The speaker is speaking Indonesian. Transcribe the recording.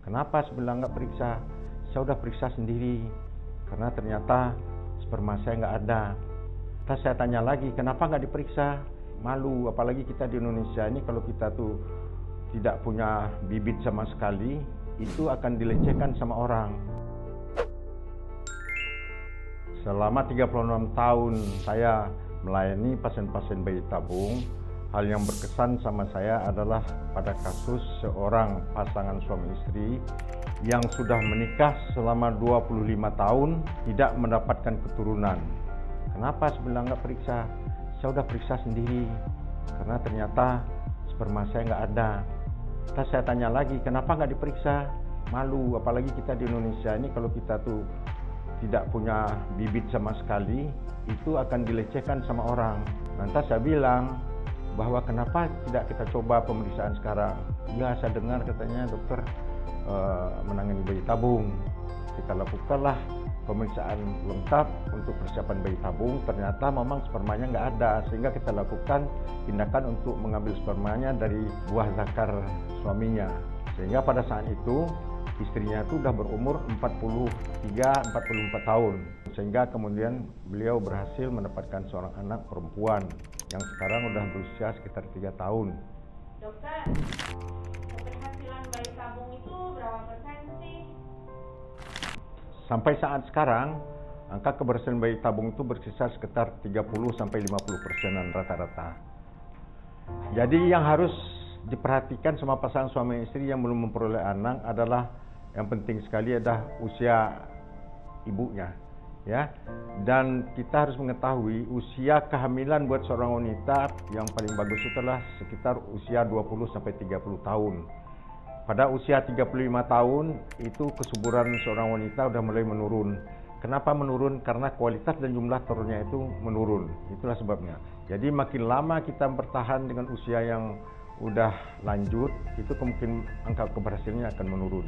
Kenapa sebelah nggak periksa? Saya udah periksa sendiri, karena ternyata sperma saya nggak ada. Terus saya tanya lagi, kenapa nggak diperiksa? Malu, apalagi kita di Indonesia ini kalau kita tuh tidak punya bibit sama sekali, itu akan dilecehkan sama orang. Selama 36 tahun saya melayani pasien-pasien bayi tabung, hal yang berkesan sama saya adalah pada kasus seorang pasangan suami istri yang sudah menikah selama 25 tahun tidak mendapatkan keturunan. Kenapa sebelah nggak periksa? Saya udah periksa sendiri, karena ternyata sperma saya nggak ada. Terus saya tanya lagi, kenapa nggak diperiksa? Malu, apalagi kita di Indonesia ini kalau kita tuh tidak punya bibit sama sekali, itu akan dilecehkan sama orang. Lantas saya bilang bahwa kenapa tidak kita coba pemeriksaan sekarang? Ya, saya dengar katanya dokter menangani bayi tabung. Kita lakukanlah pemeriksaan lengkap untuk persiapan bayi tabung. Ternyata memang spermanya nggak ada, sehingga kita lakukan tindakan untuk mengambil spermanya dari buah zakar suaminya. Sehingga pada saat itu istrinya itu sudah berumur 43-44 tahun. Sehingga kemudian beliau berhasil mendapatkan seorang anak perempuan yang sekarang sudah berusia sekitar 3 tahun. Dokter, keberhasilan bayi tabung itu berapa persen sih? Sampai saat sekarang, angka keberhasilan bayi tabung itu berkisar sekitar 30-50% rata-rata. Jadi yang harus diperhatikan sama pasangan suami istri yang belum memperoleh anak adalah yang penting sekali adalah usia ibunya, ya. Dan kita harus mengetahui usia kehamilan buat seorang wanita yang paling bagus itu adalah sekitar usia 20-30 tahun. Pada usia 35 tahun itu kesuburan seorang wanita sudah mulai menurun. Kenapa menurun? Karena kualitas dan jumlah telurnya itu menurun. Itulah sebabnya. Jadi makin lama kita bertahan dengan usia yang udah lanjut, itu kemungkinan angka keberhasilannya akan menurun.